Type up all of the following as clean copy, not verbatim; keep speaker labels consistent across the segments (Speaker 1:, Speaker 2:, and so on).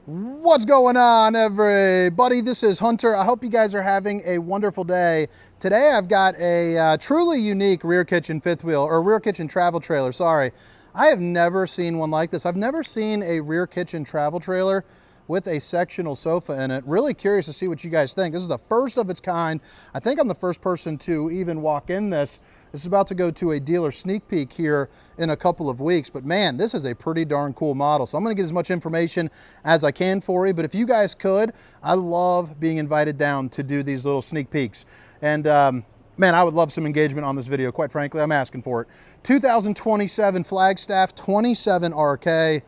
Speaker 1: What's going on, everybody? This is Hunter. I hope you guys are having a wonderful day. Today I've got a truly unique rear kitchen fifth wheel, or rear kitchen travel trailer, sorry. I have never seen one like this. I've never seen a rear kitchen travel trailer with a sectional sofa in it. Really curious to see what you guys think. This is the first of its kind. I think I'm the first person to even walk in this. This is about to go to a dealer sneak peek here in a couple of weeks, but man, this is a pretty darn cool model. So I'm gonna get as much information as I can for you, but if you guys could, I love being invited down to do these little sneak peeks. And man, I would love some engagement on this video, quite frankly. I'm asking for it. 2027 Flagstaff 27RK.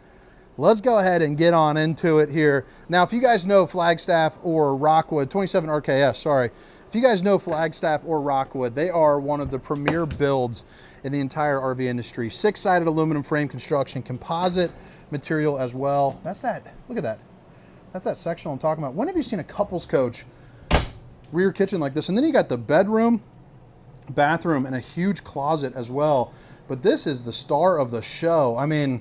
Speaker 1: Let's go ahead and get on into it here. Now, if you guys know Flagstaff or Rockwood, 27RKS, sorry. If you guys know Flagstaff or Rockwood, they are one of the premier builds in the entire RV industry. Six-sided aluminum frame construction, composite material as well. That's that, look at that. That's that sectional I'm talking about. When have you seen a couples coach rear kitchen like this? And then you got the bedroom, bathroom, and a huge closet as well. But this is the star of the show. I mean,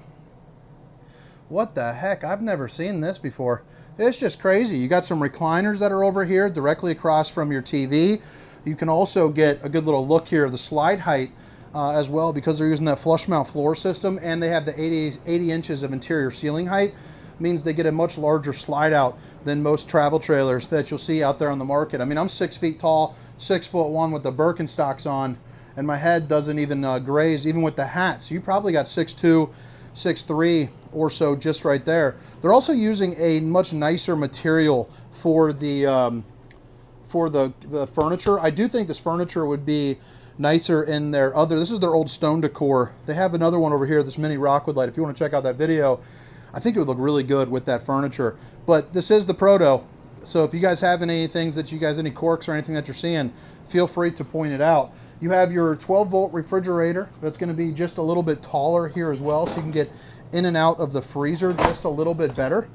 Speaker 1: what the heck? I've never seen this before. It's just crazy. You got some recliners that are over here directly across from your TV. You can also get a good little look here of the slide height as well, because they're using that flush mount floor system, and they have the 80 inches of interior ceiling height. Means they get a much larger slide out than most travel trailers that you'll see out there on the market. I mean, I'm 6 feet tall, 6'1" with the Birkenstocks on, and my head doesn't even graze even with the hat. So you probably got 6'2", 6'3" or so just right there. They're also using a much nicer material for the furniture. I do think this furniture would be nicer in their other, this is their old stone decor. They have another one over here, this mini Rockwood light. If you want to check out that video, I think it would look really good with that furniture. But this is the Proto. So if you guys have any things that you guys, any quirks or anything that you're seeing, feel free to point it out. You have your 12-volt refrigerator. That's going to be just a little bit taller here as well, so you can get in and out of the freezer just a little bit better.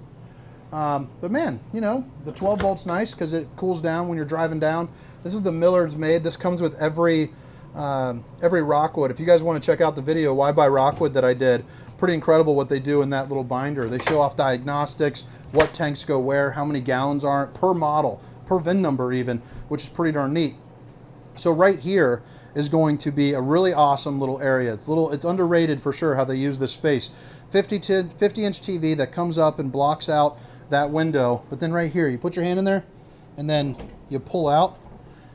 Speaker 1: But man, you know, the 12 volt's nice because it cools down when you're driving down. This is the Millard's made. This comes with every Rockwood. If you guys want to check out the video, Why Buy Rockwood, that I did, pretty incredible what they do in that little binder. They show off diagnostics, what tanks go where, how many gallons are it per model, per VIN number even, which is pretty darn neat. So right here is going to be a really awesome little area. It's underrated for sure how they use this space. 50-inch TV that comes up and blocks out that window. But then right here, you put your hand in there and then you pull out,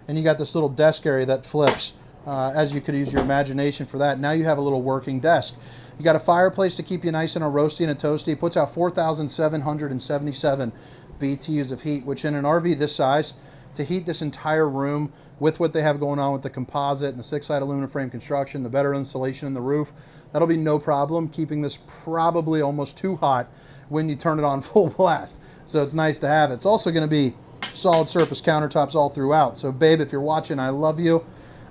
Speaker 1: and you got this little desk area that flips, as you could use your imagination for that. Now you have a little working desk. You got a fireplace to keep you nice and a roasty and a toasty. It puts out 4,777 BTUs of heat, which in an RV this size, to heat this entire room with what they have going on with the composite and the six-side aluminum frame construction, the better insulation in the roof, that'll be no problem keeping this probably almost too hot when you turn it on full blast. So it's nice to have it. It's also going to be solid surface countertops all throughout. So babe, if you're watching, I love you.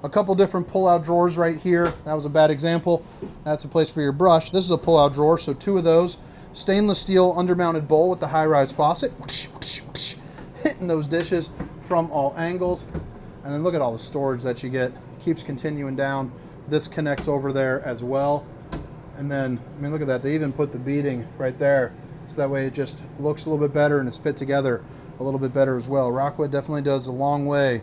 Speaker 1: A couple different pull-out drawers right here. That was a bad example. That's a place for your brush. This is a pull-out drawer, so two of those. Stainless steel undermounted bowl with the high-rise faucet. Hitting those dishes from all angles. And then look at all the storage that you get. Keeps continuing down. This connects over there as well. And then, I mean, look at that. They even put the beading right there, so that way it just looks a little bit better and it's fit together a little bit better as well. Rockwood definitely does a long way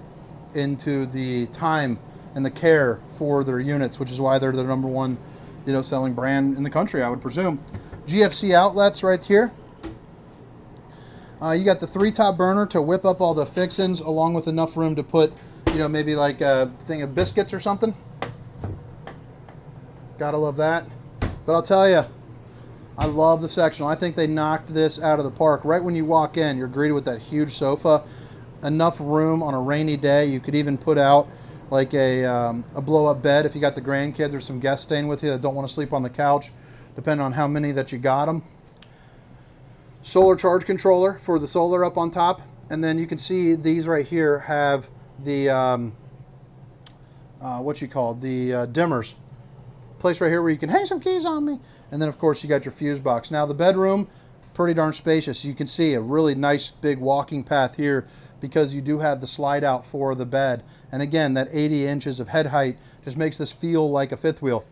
Speaker 1: into the time and the care for their units, which is why they're the #1, you know, selling brand in the country, I would presume. GFC outlets right here. You got the 3-top burner to whip up all the fixins, along with enough room to put, you know, maybe like a thing of biscuits or something. Gotta love that. But I'll tell you, I love the sectional. I think they knocked this out of the park. Right when you walk in, you're greeted with that huge sofa. Enough room on a rainy day. You could even put out like a blow-up bed if you got the grandkids or some guests staying with you that don't want to sleep on the couch, depending on how many that you got them. Solar charge controller for the solar up on top, and then you can see these right here have the dimmers. Place right here where you can hang some keys on me, and then of course you got your fuse box. Now the bedroom, pretty darn spacious. You can see a really nice big walking path here because you do have the slide out for the bed, and again that 80 inches of head height just makes this feel like a fifth wheel.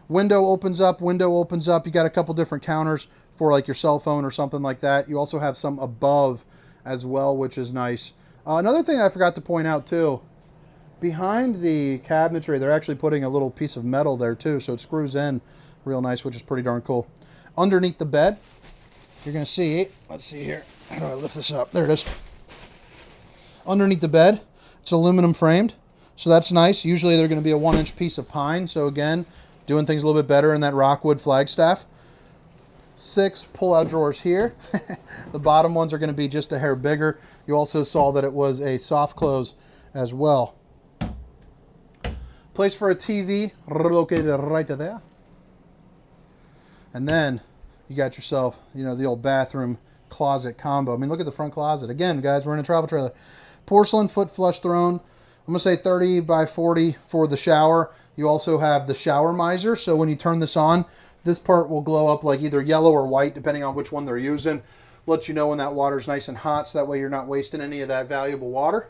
Speaker 1: Window opens up, you got a couple different counters for like your cell phone or something like that. You also have some above as well, which is nice. Another thing I forgot to point out too, behind the cabinetry, they're actually putting a little piece of metal there too, so it screws in real nice, which is pretty darn cool. Underneath the bed, you're going to see, let's see here, how do I lift this up? There it is. Underneath the bed, it's aluminum framed, so that's nice. Usually they're going to be a 1-inch piece of pine, so again, doing things a little bit better in that rockwood Flagstaff. 6 pull-out drawers here. The bottom ones are going to be just a hair bigger. You also saw that it was a soft close as well. Place for a TV located right there. And then you got yourself, you know, the old bathroom closet combo. I mean, look at the front closet. Again, guys, we're in a travel trailer. Porcelain foot flush throne. I'm going to say 30 by 40 for the shower. You also have the shower miser. So when you turn this on, this part will glow up like either yellow or white, depending on which one they're using. Let you know when that water's nice and hot, so that way you're not wasting any of that valuable water.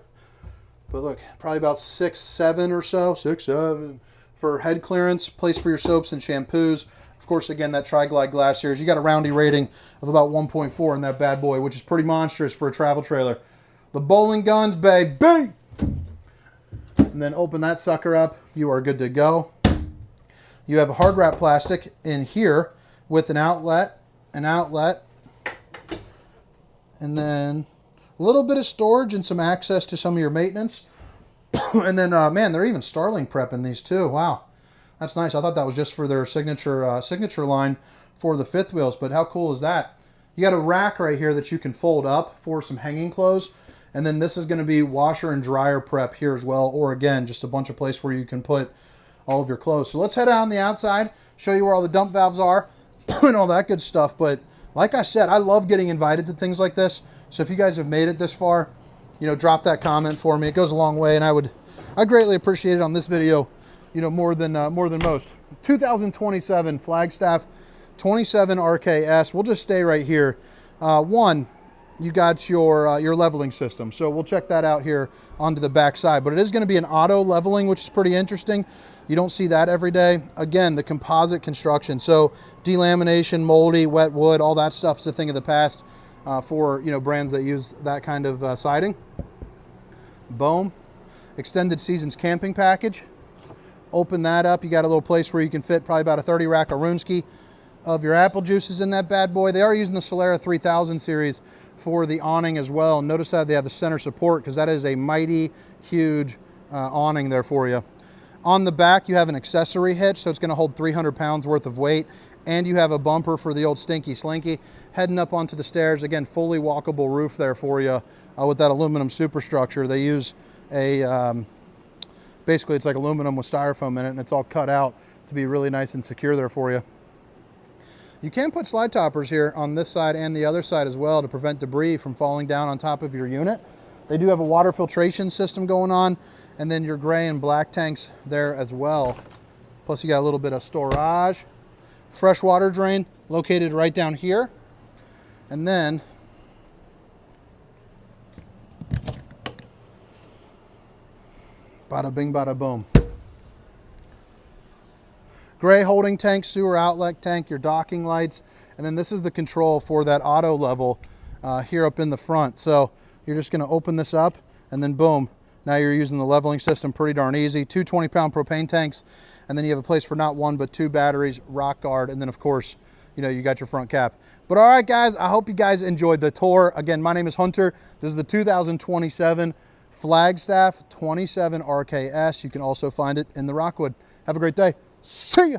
Speaker 1: But look, probably about 6, 7 or so. 6, 7 for head clearance. Place for your soaps and shampoos. Of course, again, that Tri-Glide glass series. You got a roundy rating of about 1.4 in that bad boy, which is pretty monstrous for a travel trailer. The bowling guns, baby! And then open that sucker up. You are good to go. You have a hard wrap plastic in here with an outlet, and then a little bit of storage and some access to some of your maintenance. And then, man, they're even Starling prepping these too. Wow, that's nice. I thought that was just for their signature line for the fifth wheels, but how cool is that? You got a rack right here that you can fold up for some hanging clothes. And then this is going to be washer and dryer prep here as well, or again, just a bunch of place where you can put all of your clothes. So let's head out on the outside, show you where all the dump valves are and all that good stuff. But like I said, I love getting invited to things like this. So if you guys have made it this far, you know, drop that comment for me. It goes a long way, and I greatly appreciate it on this video, you know, more than most. 2027 Flagstaff 27RKS. We'll just stay right here. One, you got your leveling system. So we'll check that out here onto the back side. But it is going to be an auto leveling, which is pretty interesting. You don't see that every day. Again, the composite construction. So delamination, moldy, wet wood, all that stuff is a thing of the past for, you know, brands that use that kind of siding. Boom. Extended seasons camping package. Open that up. You got a little place where you can fit probably about a 30 rack of Runski of your apple juices in that bad boy. They are using the Solera 3000 series for the awning as well. Notice how they have the center support, because that is a mighty huge awning there for you. On the back, you have an accessory hitch, so it's going to hold 300 pounds worth of weight, and you have a bumper for the old Stinky Slinky. Heading up onto the stairs, again, fully walkable roof there for you with that aluminum superstructure. They use a, basically it's like aluminum with styrofoam in it, and it's all cut out to be really nice and secure there for you. You can put slide toppers here on this side and the other side as well to prevent debris from falling down on top of your unit. They do have a water filtration system going on, and then your gray and black tanks there as well. Plus you got a little bit of storage. Fresh water drain located right down here. And then bada bing, bada boom. Gray holding tank, sewer outlet tank, your docking lights, and then this is the control for that auto level here up in the front. So you're just going to open this up, and then boom, now you're using the leveling system pretty darn easy. 2 20-pound propane tanks, and then you have a place for not 1 but 2 batteries, rock guard, and then of course, you know, you got your front cap. But all right, guys, I hope you guys enjoyed the tour. Again, my name is Hunter. This is the 2027 Flagstaff 27RKS. You can also find it in the Rockwood. Have a great day. See ya.